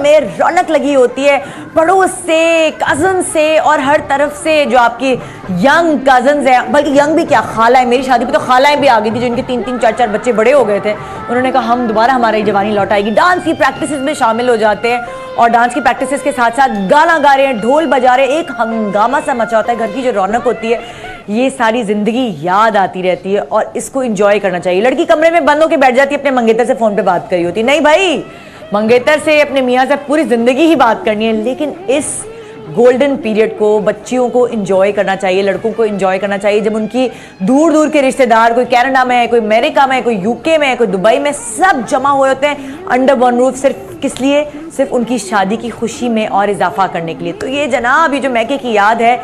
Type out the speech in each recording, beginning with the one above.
में रौनक लगी होती है, पड़ोस से, कजन से और हर तरफ से जो आपकी यंग कजन्स हैं, बल्कि यंग भी क्या, खाला है। मेरी शादी पे तो खालाएं भी आ गई थी जिनके 3-3 4-4 बच्चे बड़े हो गए थे। उन्होंने कहा हम दोबारा हमारी जवानी लौट आएगी। डांस की प्रैक्टिस में शामिल हो जाते हैं और डांस की प्रैक्टिस के साथ साथ गाना गा रहे हैं, ढोल बजा रहे हैं, एक हंगामा सा मचा होता है। घर की जो रौनक होती है ये सारी जिंदगी याद आती रहती है और इसको एंजॉय करना चाहिए। लड़की कमरे में बंद होकर बैठ जाती है, अपने मंगेतर से फोन पे बात करी होती, नहीं भाई, मंगेतर से, अपने मियाँ से पूरी जिंदगी ही बात करनी है। लेकिन इस गोल्डन पीरियड को बच्चियों को एंजॉय करना चाहिए, लड़कों को एंजॉय करना चाहिए। जब उनकी दूर दूर के रिश्तेदार, कोई कनाडा में है, कोई अमेरिका में है, कोई यूके में है, कोई दुबई में, सब जमा हुए होते हैं अंडर वन रूफ। सिर्फ किस लिए? सिर्फ उनकी शादी की खुशी में और इजाफा करने के लिए। तो ये जनाब, ये जो मैके की याद है,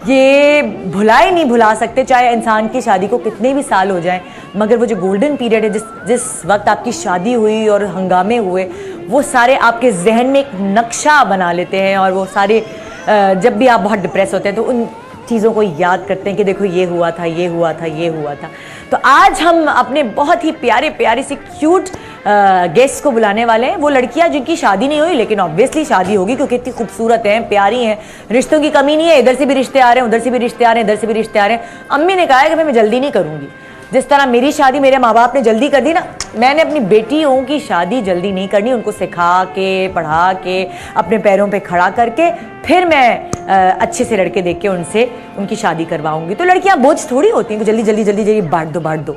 ये भुलाए नहीं भुला सकते, चाहे इंसान की शादी को कितने भी साल हो जाएं। मगर वो जो गोल्डन पीरियड है, जिस वक्त आपकी शादी हुई और हंगामे हुए, वो सारे आपके जहन में एक नक्शा बना लेते हैं। और वो सारे जब भी आप बहुत डिप्रेस होते हैं तो उन चीज़ों को याद करते हैं कि देखो ये हुआ था, ये हुआ था, ये हुआ था। तो आज हम अपने बहुत ही प्यारे प्यारे से क्यूट गेस्ट को बुलाने वाले हैं। वो लड़कियां जिनकी शादी नहीं हुई लेकिन ऑब्वियसली शादी होगी क्योंकि इतनी खूबसूरत हैं, प्यारी हैं, रिश्तों की कमी नहीं है। इधर से भी रिश्ते आ रहे हैं, उधर से भी रिश्ते आ रहे हैं, इधर से भी रिश्ते आ रहे हैं। अम्मी ने कहा है कि भाई मैं जल्दी नहीं करूँगी। जिस तरह मेरी शादी मेरे माँ बाप ने जल्दी कर दी ना, मैंने अपनी बेटियों की शादी जल्दी नहीं करनी। उनको सिखा के, पढ़ा के, अपने पैरों पे खड़ा करके फिर मैं अच्छे से लड़के देख के उनसे उनकी शादी करवाऊंगी। तो लड़कियां बोझ थोड़ी होती हैं कि जल्दी जल्दी जल्दी जल्दी बांट दो।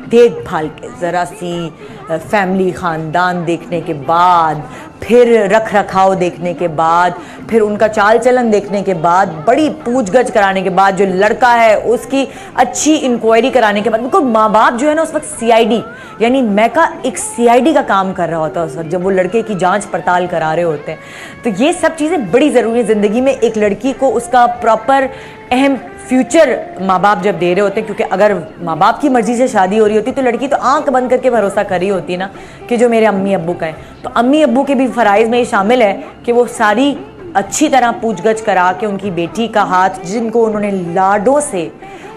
देखभाल के, ज़रा सी फैमिली, ख़ानदान देखने के बाद, फिर रख रखाव देखने के बाद, फिर उनका चाल चलन देखने के बाद, बड़ी पूछगछ कराने के बाद, जो लड़का है उसकी अच्छी इंक्वायरी कराने के बाद, बिल्कुल माँ बाप जो है ना उस वक्त CID यानी मैका एक CID का काम कर रहा होता है उस वक्त, जब वो लड़के की जांच पड़ताल करा रहे होते हैं। तो ये सब चीज़ें बड़ी ज़रूरी है ज़िंदगी में। एक लड़की को उसका प्रॉपर अहम फ्यूचर माँ बाप जब दे रहे होते हैं, क्योंकि अगर माँ बाप की मर्जी से शादी हो रही होती तो लड़की तो आंख बंद करके भरोसा कर रही होती ना कि जो मेरे अम्मी अब्बू का है। तो अम्मी अब्बू के भी फ़राइज़ में ये शामिल है कि वो सारी अच्छी तरह पूछगछ करा के उनकी बेटी का हाथ, जिनको उन्होंने लाडों से,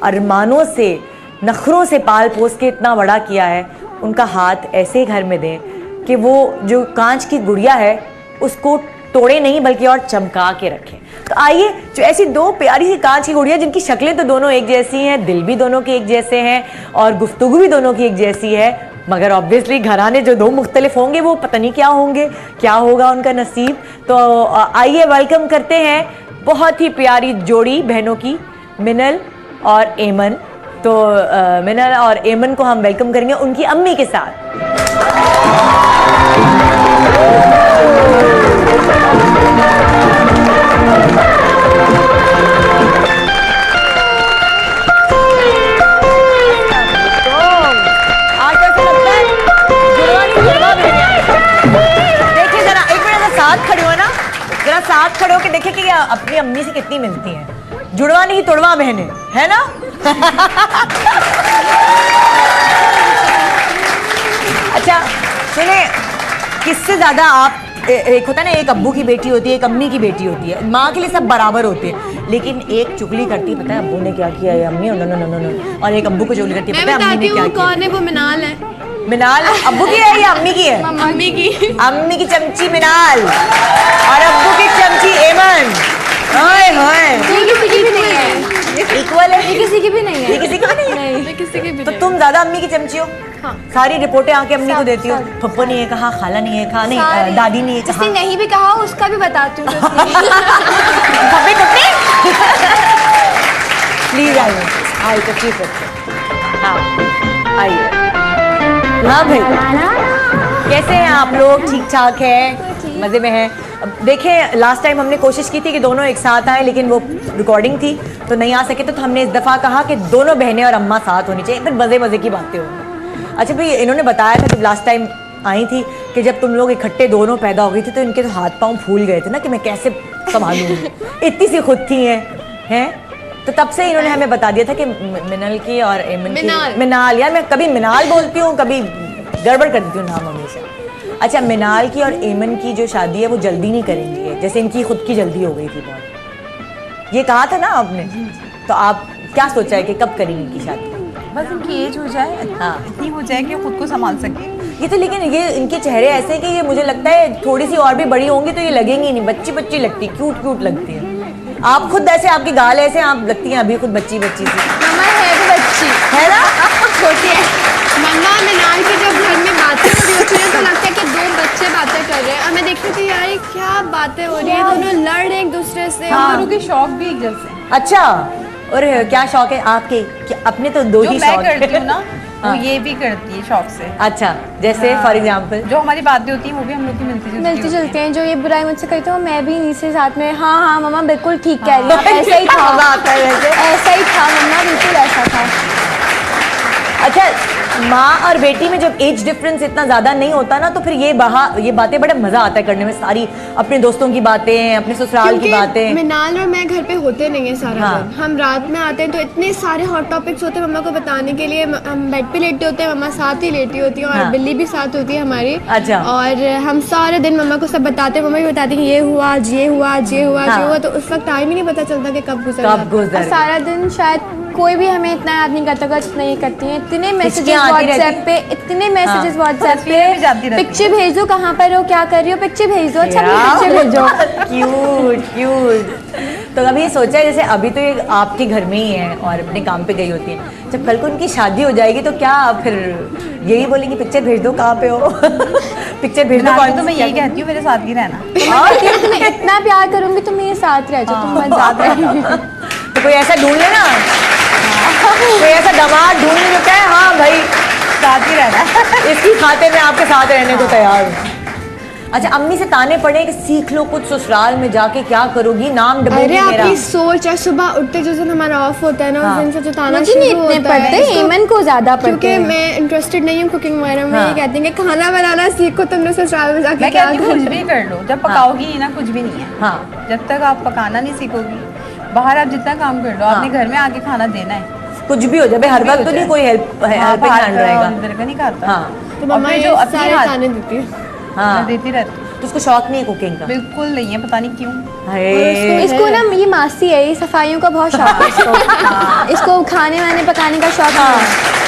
अरमानों से, नखरों से पाल पोस के इतना बड़ा किया है, उनका हाथ ऐसे घर में दें कि वो जो कांच की गुड़िया है उसको तोड़े नहीं बल्कि और चमका के रखें। तो आइए, जो ऐसी दो प्यारी सी कांच की गुड़िया जिनकी शक्लें तो दोनों एक जैसी हैं, दिल भी दोनों के एक जैसे हैं और गुफ्तगू भी दोनों की एक जैसी है, मगर ऑब्वियसली घराने जो दो मुख्तलिफ होंगे वो पता नहीं क्या होंगे, क्या होगा उनका नसीब। तो आइए वेलकम करते हैं बहुत ही प्यारी जोड़ी बहनों की, मिनल और एमन। तो मिनल और एमन को हम वेलकम करेंगे उनकी अम्मी के साथ। देखिए जरा एक मिनट साथ खड़े हो ना, जरा साथ खड़े हो के देखे कि अपनी अम्मी से कितनी मिलती हैं। जुड़वा नहीं तोड़वा बहनें, है ना? अच्छा सुने, किससे ज्यादा आप, एक होता है ना, एक अब्बू की बेटी होती है, एक अम्मी की बेटी होती है, माँ के लिए सब बराबर होते हैं, लेकिन एक चुगली करती है, पता है अब्बू ने क्या किया है, अम्मी नो नो नो नो, और एक अब्बू को चुगली करती है, पता है अम्मी ने क्या किया। कौन है वो? मिनाल है। मिनाल अब्बू की है या अम्मी की है? अम्मी की। अम्मी की चमची मिनाल और अब्बू की चमची एमन। हाय हाय, किसी की भी नहीं है, इक्वल है, ये किसी की भी नहीं है, ये किसी की भी नहीं है। नहीं, किसी की भी तो नहीं। तुम ज्यादा अम्मी की चमची हो? हाँ। सारी रिपोर्टें आके अम्मी को देती हो? पप्पो ने ये कहा, खाला ने ये कहा, नहीं दादी ने ये कहा, जिसने नहीं भी कहा उसका भी बताती हूँ। प्लीज आइए, आइए तशरीफ रखिए। हाँ आइए। हाँ भाई, कैसे हैं आप लोग? ठीक ठाक है, मज़े में हैं? देखें, लास्ट टाइम हमने कोशिश की थी कि दोनों एक साथ आए, लेकिन वो रिकॉर्डिंग थी तो नहीं आ सके। तो हमने इस दफ़ा कहा कि दोनों बहनें और अम्मा साथ होनी चाहिए, फिर मज़े मज़े की बातें होंगी। अच्छा भाई, इन्होंने बताया था जब लास्ट टाइम आई थी कि जब तुम लोग इकट्ठे दोनों पैदा हो गई थी तो इनके तो हाथ पाँव फूल गए थे ना कि मैं कैसे संभालूंगी, इतनी सी खुद थी हैं। तो तब से इन्होंने हमें बता दिया था कि मिनल की और एमन की, मिनाल, यार मैं कभी मिनाल बोलती हूँ, कभी गड़बड़ कर देती हूँ नाम हमेशा। अच्छा, मिनाल की और एमन की जो शादी है वो जल्दी नहीं करेंगी, जैसे इनकी खुद की जल्दी हो गई थी बहुत, ये कहा था ना आपने। तो आप क्या सोचा है कि कब करेंगी इनकी शादी? बस इनकी एज हो जाए, हाँ, इतनी हो जाए कि खुद को संभाल सके। ये तो लेकिन ये इनके चेहरे ऐसे हैं कि ये मुझे लगता है थोड़ी सी और भी बड़ी होंगी तो ये लगेंगी नहीं, बच्ची बच्ची लगती, क्यूट क्यूट लगती है। आप खुद ऐसे, आपके गाल ऐसे, आप लगती हैं अभी खुद बच्ची बच्ची सी, मम्मा है भी बच्ची है ना? छोटी है। मम्मा मिनाल की जब घर में बातें हो रही होती है तो लगता है कि दो बच्चे बातें कर रहे हैं और मैं देखती थी यार ये क्या बातें हो रही है, दोनों लड़ रहे हैं एक दूसरे से। हाँ। दोनों के शौक भी एक जैसे हैं। अच्छा, और क्या शौक है आपके? अपने तो दो जो ही मैं शौक करती हूँ ना वो हाँ। ये भी करती है शौक से। अच्छा, जैसे फॉर एग्जाम्पल जो हमारी बातें होती हैं वो भी हम लोग की मिलती चलते हैं। जो ये बुराई मुझसे करते हो मैं भी इसी साथ में हाँ हाँ मम्मा बिल्कुल ठीक कह रही है, ऐसा ही था, मजा आता है वैसे। ऐसा ही था मम्मा, बिल्कुल ऐसा था। अच्छा, माँ और बेटी में जब एज डिफरेंस इतना ज़्यादा नहीं होता ना तो फिर ये बातें बड़े मज़ा आता है करने में, सारी अपने दोस्तों की बातें, अपने ससुराल की बातें। मिनाल और मैं घर पे होते नहीं है सारा हाँ। दिन, हम रात में आते हैं तो इतने सारे हॉट टॉपिक्स होते हैं मम्मा को बताने के लिए। हम बेड पे लेटे होते हैं, मम्मा साथ ही लेटी होती है और हाँ। बिल्ली भी साथ होती है हमारी। अच्छा। और हम सारे दिन मम्मा को सब बताते हैं, मम्मा भी बताती है ये हुआ आज, ये हुआ आज, ये हुआ आज, हाँ। ये हुआ, तो उस वक्त टाइम ही नहीं पता चलता कि कब गुजर जाता है। गुजर और सारा दिन शायद कोई भी हमें इतना याद नहीं करता होगा जितना ये करती हैं। इतने मैसेजेस आती व्हाट्सएप पे, इतने मैसेजेस व्हाट्सएप तस्वीरें भी जाती पे, रहती पिक्चर भेज दो, कहाँ पर हो, क्या कर रही हो, पिक्चर भेज दो, अच्छा पिक्चर भेजो। Cute cute. तो कभी सोचा है, जैसे अभी तो ये आपके घर में ही है और अपने काम पे गई होती है, जब कल को उनकी शादी हो जाएगी तो क्या फिर यही बोलेंगी पिक्चर भेज दो, कहाँ पे हो? पिक्चर भेज दो। तो मैं यही कहती हूँ मेरे साथ ही रहना। तुम्हें इतना प्यार करूंगी तुम मेरे साथ रह जाओ, तुम मत साथ जाओ। तो कोई ऐसा ढूंढ लेना, कोई ऐसा दामाद ढूंढ ले जो कहे हाँ भाई साथ ही रहना। इसकी खातिर मैं आपके साथ रहने को तैयार हूँ। अच्छा, अम्मी से ताने पड़े कि सीख लो कुछ, ससुराल में जाके क्या करोगी, नाम अरे डबोगी मेरा। आपकी सोच है, सुबह उठते जिस दिन हमारा ऑफ होता है ना हाँ। उस दिन से जो ताना मुझे नहीं शुरू इतने होता है, पढ़ते, इसको- हेमन को ज्यादा पढ़ते क्योंकि हैं। मैं इंटरेस्टेड नहीं हूँ कुकिंग वगैरह में। हाँ। ये कहती हैं कि खाना बनाना सीखो, तुमने ससुराल में जाके मैं क्या कहती हूँ कुछ करना भी है। कर लो, जब पकाओगी ही ना कुछ भी नहीं है। हाँ। जब तक आप पकाना नहीं सीखोगी, बाहर आप जितना काम कर लो, आपने घर में आके खाना देना है। कुछ भी हो जाए, हर वक्त तो नहीं कोई हेल्पिंग हैंड रहेगा। अंदर का नहीं खाता। हाँ तो और मम्मा फिर ये जो अपनी सारे हाथ- ताने देती है। हाँ, मैं देती रहती हूँ। तो उसको शौक नहीं है कुकिंग का? बिल्कुल नहीं है, पता नहीं क्यों। अरे इसको ना ये मासी है, ये सफाइयों का बहुत शौक है इसको। इसको खाने वाने पकाने का शौक है।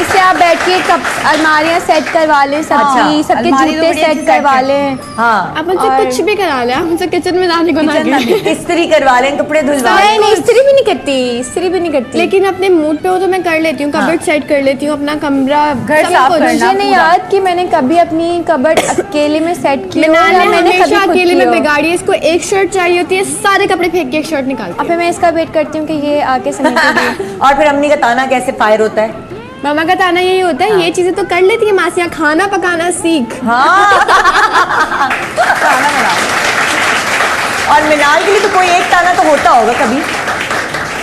इससे आप बैठ के कप अलमारियाँ सेट करवा लें, सबकी सबके अलमारी तो जूते बड़ी अच्छी सेट सेट करवा करती लें। हाँ, आप मुझसे और- कुछ भी करा ले, आप मुझसे किचन में जाने को ना किचन में कहें। इस्त्री करवा लें, कपड़े धुलवा लें। नहीं नहीं, इस्त्री भी नहीं करती, इस्त्री भी नहीं करती। लेकिन अपने मूड पे हो तो मैं कर लेती हूँ, कबर्ड सेट कर लेती हूँ, अपना कमरा घर सब साफ कुछ। करना। मुझे नहीं पूरा। याद कि मैंने कभी अपनी कबर्ड अकेले में सेट की हो मिनाल या ने मैंने हमेशा कभी खुद अकेले की में हो। बिगाड़ी है, इसको एक शर्ट चाहिए होती है, सारे कपड़े फेंक के एक शर्ट निकालती और है। फिर मैं इसका वेट करती हूँ कि ये आके समेटेगी। और फिर अम्मी का ताना कैसे फायर होता है? मामा का ताना यही होता है, ये चीजें तो कर लेती है मासियाँ, खाना पकाना सीख। हाँ। खाना बनाओ। और मिनाल के लिए तो कोई एक ताना तो होता होगा कभी।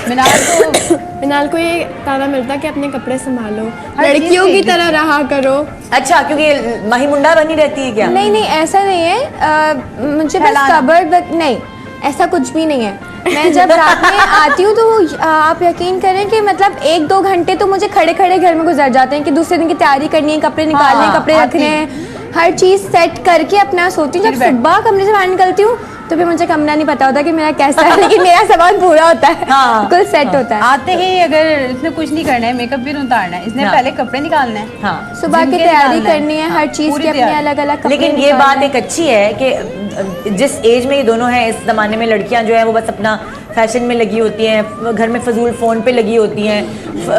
मिनाल तो मिनाल को ये ताना मिलता है कि अपने कपड़े संभालो, हर चीज़ लड़कियों की फेंक तरह रहा करो। अच्छा, क्योंकि माही मुंडा बनी रहती है क्या? नहीं नहीं, ऐसा नहीं है। मुझे बस फैलाना। कबर्ड नहीं, ऐसा कुछ भी नहीं है। मैं जब रात में आती हूँ तो आप यकीन करें कि मतलब 1-2 घंटे तो मुझे खड़े खड़े घर में गुजर जाते हैं कि दूसरे दिन की तैयारी करनी है, कपड़े निकालने हैं, हाँ, कपड़े आती। रखने हैं, हर चीज़ सेट करके अपना सोती हूँ। जब फिर सुबह कमरे से बाहर निकलती हूँ तो फिर मुझे कमरा नहीं पता होता कि मेरा कैसा है, लेकिन मेरा सामान पूरा होता है, हाँ, बिल्कुल सेट होता है। आते ही अगर इसने कुछ नहीं करना है, मेकअप भी नहीं उतारना है, इसने हाँ। पहले कपड़े निकालने हैं। हाँ। सुबह की जिनके तैयारी निकालना है। करनी है, हर चीज़ पूरी की अपनी तैयारी। अलग अलग कपड़े लेकिन ये निकालने बात हैं। एक अच्छी है कि जिस एज में ये दोनों हैं, इस ज़माने में लड़कियां जो है वो बस अपना फैशन में लगी होती हैं, घर में फजूल फ़ोन पे लगी होती हैं,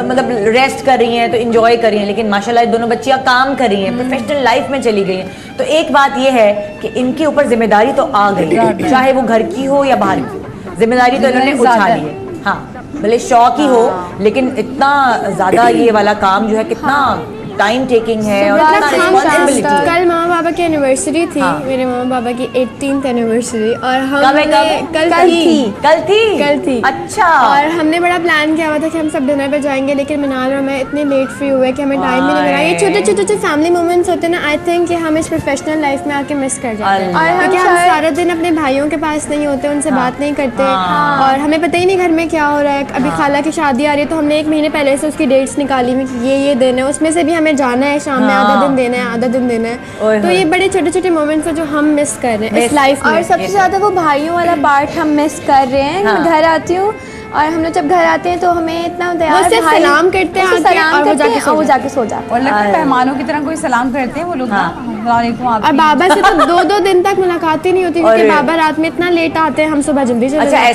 मतलब रेस्ट कर रही हैं तो इंजॉय कर रही हैं। लेकिन माशाल्लाह ये दोनों बच्चियां काम कर रही हैं, प्रोफेशनल लाइफ में चली गई हैं। तो एक बात ये है कि इनके ऊपर जिम्मेदारी तो आ गई है, चाहे वो घर की हो या बाहर की, जिम्मेदारी तो इन्होंने उठा ज़्यादा ली है। हाँ, भले शौक ही हो, लेकिन इतना ज़्यादा ये वाला काम जो है कितना टाइम टेकिंग है और मतलब कितना हम रिस्पॉन्सिबिलिटी है। कल मामा पापा की एनिवर्सरी थी, हाँ। मेरे मामा पापा की 18th एनिवर्सरी, और कब है, हमने कब? कल कल थी। कल थी। अच्छा। और हमने बड़ा प्लान किया हुआ था कि हम सब डिनर पे जाएंगे, लेकिन मिनाल और मैं इतने लेट फ्री हुए कि हमें टाइम भी नहीं मिला। ये छोटे छोटे जो फैमिली मोमेंट्स होते हैं ना, आई थिंक कि हम इस प्रोफेशनल लाइफ में आके मिस कर जाते हैं। अल्लाह। और हम हम शायद- सारा दिन अपने भाइयों के पास नहीं होते, उनसे बात नहीं करते, हाँ। और हमें पता ही नहीं घर में क्या हो रहा है। अभी खाला की शादी आ रही है तो हमने 1 महीने पहले से उसकी डेट्स निकाली हुई कि ये दिन है, उसमें से भी हमें जाना है, शाम में आधा हाँ। दिन देना है, आधा दिन देना ओए है। तो होए। ये बड़े छोटे छोटे मोमेंट्स हैं जो हम मिस कर रहे हैं इस Miss- लाइफ में। और सबसे ज़्यादा वो भाइयों वाला पार्ट हम मिस कर रहे हैं। हाँ। मैं घर आती हूँ और हम लोग जब घर आते हैं तो हमें इतना वो सिर्फ सलाम करते हैं उससे आके सलाम और वो करते जाके हैं सो और वो जाते जाके सो जाते हैं। और लगता है मेहमानों की तरह कोई सलाम करते हैं वो लोग ना, वालेकुम आप और बाबा से तो 2-2 दिन तक मुलाकात ही नहीं होती क्योंकि और- बाबा रात में इतना लेट आते हैं, हम सुबह जल्दी चले अच्छा जाते हैं।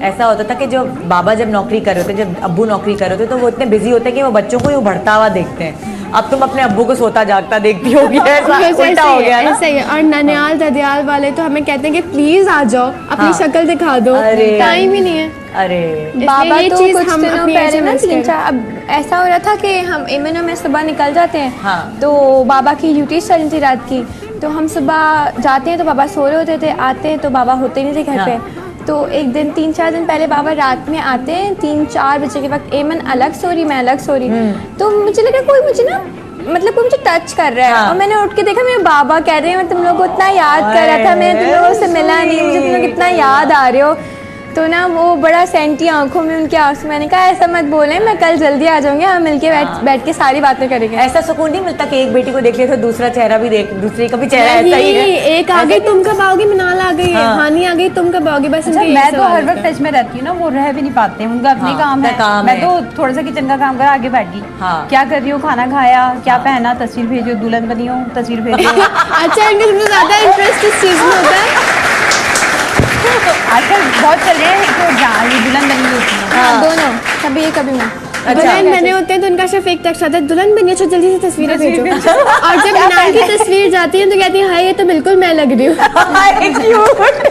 ऐसा होता था कि जो बाबा जब नौकरी कर रहे होते, जब अब्बू नौकरी कर रहे होते, तो वो इतने बिजी होते हैं कि वो बच्चों को ही उभरता हुआ देखते हैं। अब तुम अपने अब्बू को सोता जागता देखती होगी, ऐसा बस उल्टा हो गया ना। ऐसे ही है। और ननियाल ददियाल वाले तो हमें कहते हैं कि प्लीज आ जाओ, अपनी हाँ। शक्ल दिखा दो, अरे। टाइम ही नहीं है। अरे बाबा ये तो चीज़ कुछ हम दिनों अपनी पहले ना SMS 3-4 अब ऐसा हो रहा था कि हम इमन और मैं सुबह निकल जाते हैं। हाँ। तो बाबा की ड्यूटी चल रही थी रात की, तो हम सुबह जाते हैं तो बाबा सो रहे होते थे, आते हैं तो बाबा होते नहीं थे घर हाँ। पे। तो एक दिन 3-4 दिन पहले बाबा रात में आते हैं 3-4 बजे के वक्त, एमन अलग सो रही, मैं अलग सो रही। तो मुझे लगा कोई मुझे ना मतलब कोई मुझे टच कर रहा है। हाँ। और मैंने उठ के देखा मेरे बाबा कह रहे हैं मैं तुम लोगों को इतना याद कर रहा था, मैंने तुम लोगों से मिला नहीं, मुझे तुम लोग इतना याद आ रहे हो। तो ना वो बड़ा सेंटी आंखों में उनके आंसू, मैंने कहा ऐसा मत बोलें, मैं कल जल्दी आ जाऊंगी, हम मिलके बैठ के सारी बातें करेंगे। ऐसा सुकून नहीं मिलता कि एक बेटी को देख लिया तो दूसरा चेहरा भी देख, दूसरी का भी चेहरा ऐसा ही है। नहीं, एक आ गई तुम कब आओगी, मिनाल आ गई है, हाँ। हानी आ गई तुम कब आओगी, बस अच्छा, उनके मैं यही तो सवाल हर होता वक्त है। टच में रहती हूँ ना, वो रह भी नहीं पाते, उनका अपने हाँ, काम अपना है। काम मैं है। तो थोड़ा सा किचन का काम कर आगे बैठ गई। हाँ। क्या कर रही हो, खाना खाया, क्या पहना, तस्वीर भेजो, दुल्हन बनी हो, तस्वीर भेजो। अच्छा, इनका सबसे ज्यादा इंटरेस्ट इस चीज में होता है। आजकल बहुत चल रहे हैं तो ये दुल्हन बनी होती है। हाँ, दोनों, कभी ये कभी मैं। दुल्हन बने होते हैं तो उनका सिर्फ एक टेक्स्ट आता है, दुल्हन बनी है, जल्दी से तस्वीरें भेजो। और जब मिनाल की तस्वीर जाती है तो कहती है हाय ये तो बिल्कुल मैं लग रही हूँ। क्यूट।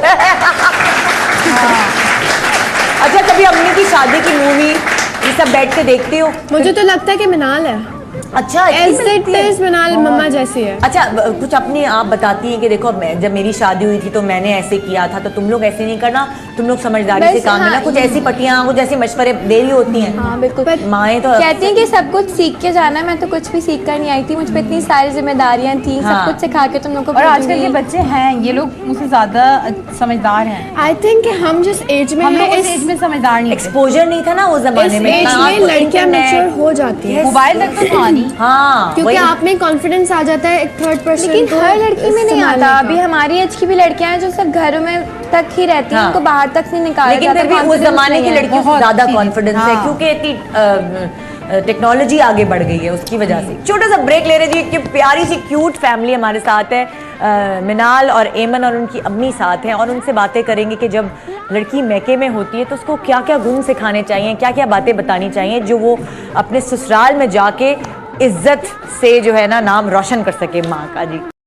अच्छा, कभी अम्मी की शादी की मूवी ये सब बैठ के देखती हो? मुझे तो लगता है कि मिनाल है, अच्छा, इतनी एज मिलती है? इट इज मिनाल मम्मा जैसी है। अच्छा, कुछ अपनी आप बताती हैं कि देखो जब मेरी शादी हुई थी तो मैंने ऐसे किया था, तो तुम लोग ऐसे नहीं करना, तुम लोग समझदारी से बस, काम लेना। हाँ, कुछ ऐसी पटियां, कुछ ऐसे मशवरे दे रही होती हैं। हाँ बिल्कुल। माएँ तो कहती हैं कि सब कुछ सीख के जाना है, मैं तो कुछ भी सीख कर नहीं आई थी, मुझ पे इतनी सारी जिम्मेदारियां थी, हाँ। सब कुछ सिखा के तुम लोग को और आजकल भेजूंगी। के बच्चे हैं, ये लोग मुझसे ज्यादा समझदार हैं। आई थिंक हम जिस एज में हम लोग हैं उस एज में समझदार नहीं थे। एक्सपोजर नहीं था ना उस इस जमाने में। एज इतना में आपको लड़कियां internet- मैच्योर हो जाती हैं, मोबाइल तक तो था नहीं। हाँ, क्योंकि वही- आप में कॉन्फिडेंस आ जाता है एक थर्ड पर्सन। लेकिन हर लड़की में नहीं आता। अभी हमारी एज की भी लड़कियां हैं जो सिर्फ घरों में तक ही रहती हैं, हाँ। उनको बाहर तक नहीं निकाला लेकिन जाता, फिर भी उस confidence जमाने नहीं की है। लड़कियों से बहुत ज्यादा थी। कॉन्फिडेंस है, हाँ। क्योंकि इतनी टेक्नोलॉजी आगे बढ़ गई है उसकी वजह से। छोटा सा ब्रेक ले रहे जी, कि प्यारी सी क्यूट फैमिली हमारे साथ है, मिनाल और एमन और उनकी अम्मी साथ हैं, और उनसे बातें करेंगे कि जब लड़की मैके में होती है तो उसको क्या क्या गुण सिखाने चाहिए, क्या क्या बातें बतानी चाहिए जो वो अपने ससुराल में जाके इज्जत से जो है ना नाम रोशन कर सके माँ का। जी।